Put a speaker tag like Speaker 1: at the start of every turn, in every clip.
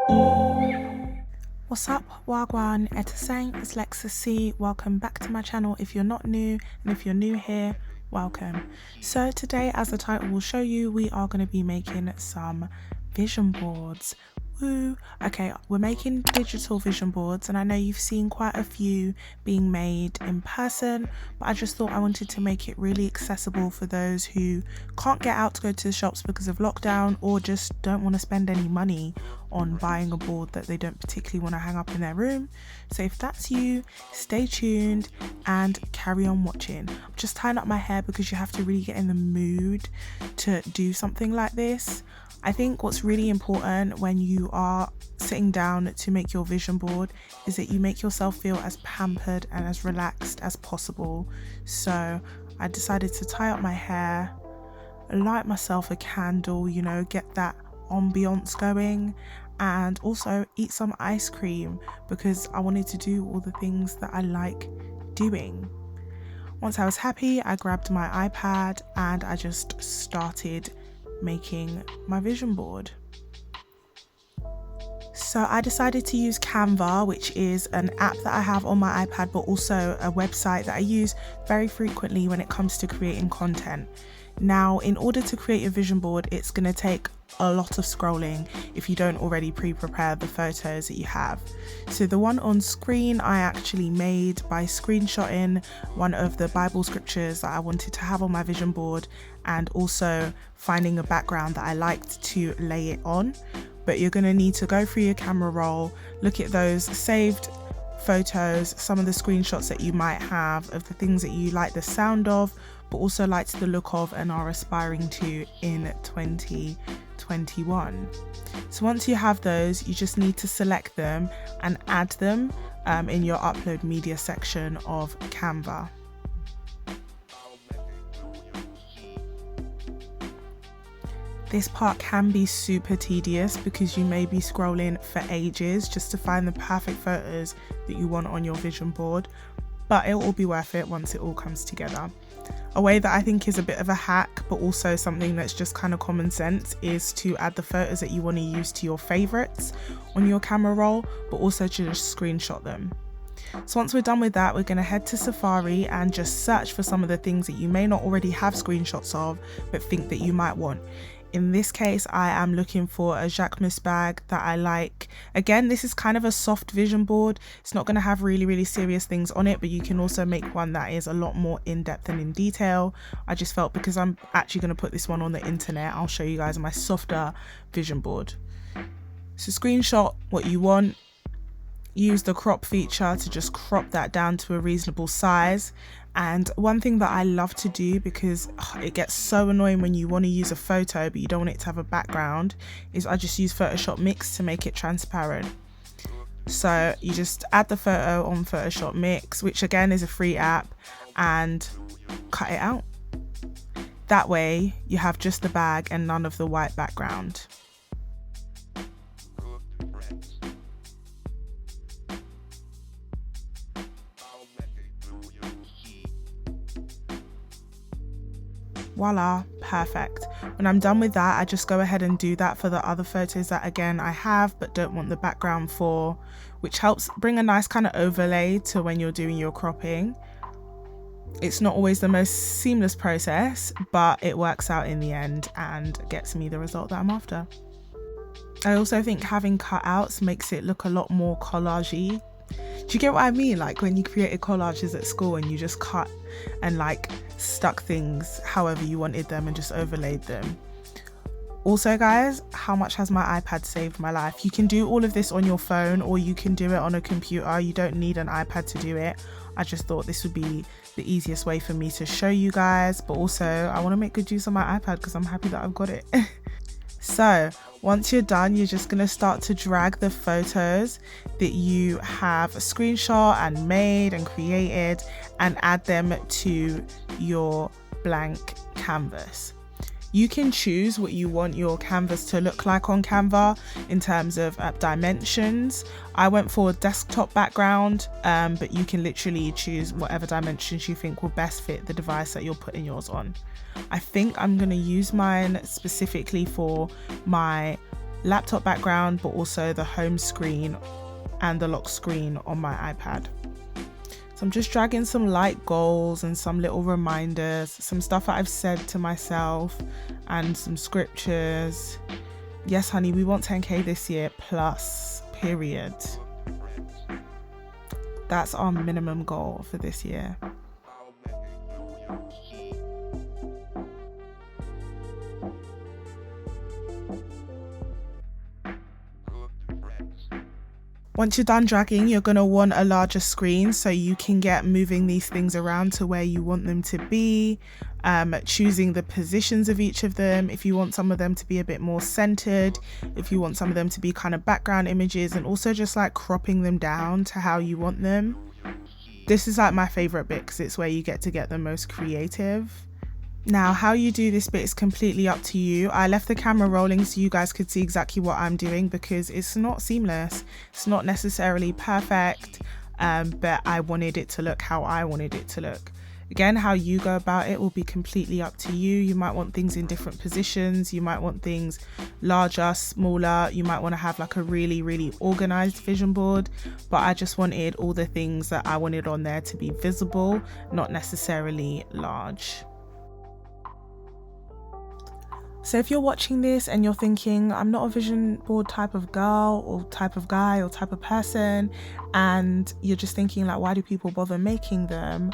Speaker 1: What's up, Wagwan, Etasang, it's Lexus C. Welcome back to my channel if you're not new, and if you're new here, welcome. So today, as the title will show you, we are going to be making some vision boards. Woo! Okay, we're making digital vision boards, and I know you've seen quite a few being made in person, but I just thought I wanted to make it really accessible for those who can't get out to go to the shops because of lockdown, or just don't want to spend any money on buying a board that they don't particularly want to hang up in their room. So if that's you, stay tuned and carry on watching. I'm just tying up my hair because you have to really get in the mood to do something like this. I think what's really important when you are sitting down to make your vision board is that you make yourself feel as pampered and as relaxed as possible. So I decided to tie up my hair, light myself a candle, you know, get that ambiance going, and also eat some ice cream because I wanted to do all the things that I like doing. Once I was happy, I grabbed my iPad and I just started making my vision board. So I decided to use Canva, which is an app that I have on my iPad, but also a website that I use very frequently when it comes to creating content. Now, in order to create a vision board, it's going to take a lot of scrolling if you don't already pre-prepare the photos that you have. So the one on screen I actually made by screenshotting one of the Bible scriptures that I wanted to have on my vision board, and also finding a background that I liked to lay it on. But you're going to need to go through your camera roll, look at those saved photos, some of the screenshots that you might have of the things that you like the sound of, but also liked the look of and are aspiring to in 2021. So once you have those, you just need to select them and add them in your upload media section of Canva. This part can be super tedious because you may be scrolling for ages just to find the perfect photos that you want on your vision board, but it will be worth it once it all comes together. A way that I think is a bit of a hack, but also something that's just kind of common sense, is to add the photos that you want to use to your favorites on your camera roll, but also to just screenshot them. So once we're done with that, we're going to head to Safari and just search for some of the things that you may not already have screenshots of, but think that you might want. In this case, I am looking for a Jacquemus bag that I like. Again, this is kind of a soft vision board. It's not going to have really serious things on it, but you can also make one that is a lot more in-depth and in detail. I just felt, because I'm actually going to put this one on the internet, I'll show you guys my softer vision board. So screenshot what you want. Use the crop feature to just crop that down to a reasonable size. And one thing that I love to do, because it gets so annoying when you want to use a photo but you don't want it to have a background, is I just use Photoshop Mix to make it transparent. So you just add the photo on Photoshop Mix, which again is a free app, and cut it out. That way you have just the bag and none of the white background. Voila, perfect. When I'm done with that, I just go ahead and do that for the other photos that again I have but don't want the background for, which helps bring a nice kind of overlay to when you're doing your cropping. It's not always the most seamless process, but it works out in the end and gets me the result that I'm after. I also think having cutouts makes it look a lot more collagey. Do you get what I mean? Like when you created collages at school and you just cut and like stuck things however you wanted them and just overlaid them. Also guys, how much has my iPad saved my life? You can do all of this on your phone, or you can do it on a computer. You don't need an iPad to do it. I just thought this would be the easiest way for me to show you guys, but also I want to make good use of my iPad because I'm happy that I've got it. So once you're done, you're just going to start to drag the photos that you have screenshot and made and created and add them to your blank canvas. You can choose what you want your canvas to look like on Canva in terms of dimensions. I went for a desktop background, but you can literally choose whatever dimensions you think will best fit the device that you're putting yours on. I think I'm going to use mine specifically for my laptop background, but also the home screen and the lock screen on my iPad. So I'm just dragging some light goals and some little reminders, some stuff that I've said to myself and some scriptures. Yes, honey, we want 10K this year plus, period. That's our minimum goal for this year. Once you're done dragging, you're going to want a larger screen so you can get moving these things around to where you want them to be, choosing the positions of each of them, if you want some of them to be a bit more centered, if you want some of them to be kind of background images, and also just like cropping them down to how you want them. This is like my favorite bit because it's where you get to get the most creative. Now, how you do this bit is completely up to you. I left the camera rolling so you guys could see exactly what I'm doing because it's not seamless. It's not necessarily perfect, but I wanted it to look how I wanted it to look. Again, how you go about it will be completely up to you. You might want things in different positions. You might want things larger, smaller. You might want to have like a really, really organized vision board. But I just wanted all the things that I wanted on there to be visible, not necessarily large. So if you're watching this and you're thinking, I'm not a vision board type of girl or type of guy or type of person, and you're just thinking like, why do people bother making them?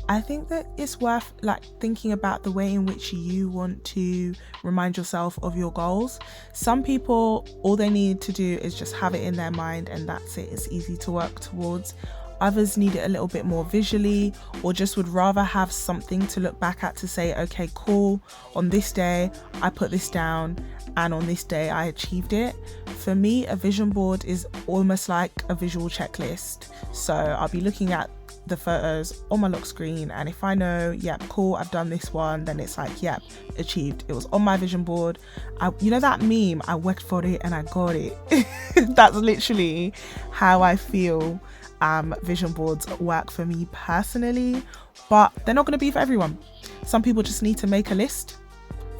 Speaker 1: I think that it's worth like thinking about the way in which you want to remind yourself of your goals. Some people, all they need to do is just have it in their mind and that's it. It's easy to work towards. Others need it a little bit more visually, or just would rather have something to look back at to say, okay, cool, on this day I put this down and on this day I achieved it. For me, a vision board is almost like a visual checklist. So I'll be looking at the photos on my lock screen, and if I know, yep, cool, I've done this one, then it's like, yep, achieved. It was on my vision board. You know that meme, I worked for it and I got it. That's literally how I feel vision boards work for me personally, but they're not going to be for everyone. Some people just need to make a list,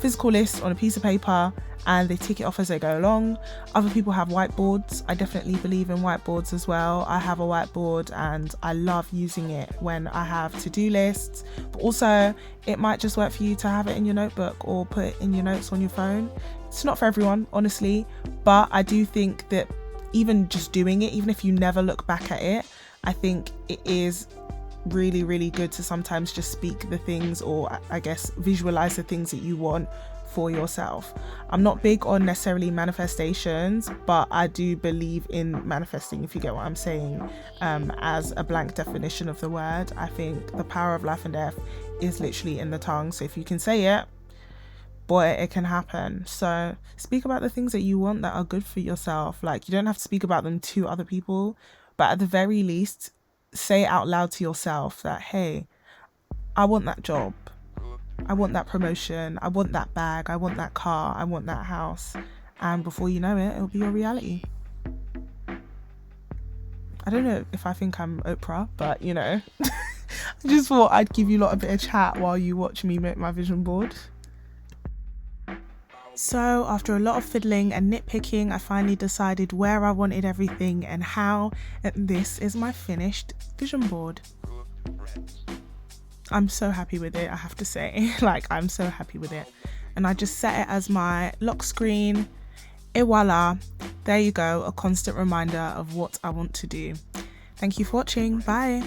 Speaker 1: physical list on a piece of paper, and they tick it off as they go along. Other people have whiteboards. I definitely believe in whiteboards as well. I have a whiteboard and I love using it when I have to-do lists, but also it might just work for you to have it in your notebook or put it in your notes on your phone. It's not for everyone, honestly, but I do think that even just doing it, even if you never look back at it, I think it is really, really good to sometimes just speak the things, or I guess visualize the things that you want for yourself. I'm not big on necessarily manifestations, but I do believe in manifesting, if you get what I'm saying. As a blank definition of the word, I think the power of life and death is literally in the tongue. So if you can say it, boy, it can happen. So speak about the things that you want that are good for yourself. Like, you don't have to speak about them to other people, but at the very least, say out loud to yourself that, hey, I want that job. I want that promotion. I want that bag. I want that car. I want that house. And before you know it, it'll be your reality. I don't know if I think I'm Oprah, but you know, I just thought I'd give you lot a bit of chat while you watch me make my vision board. So after a lot of fiddling and nitpicking, I finally decided where I wanted everything and how, and this is my finished vision board. I'm so happy with it, I have to say. Like, I'm so happy with it. And I just set it as my lock screen. Et voila. There you go, a constant reminder of what I want to do. Thank you for watching. Bye.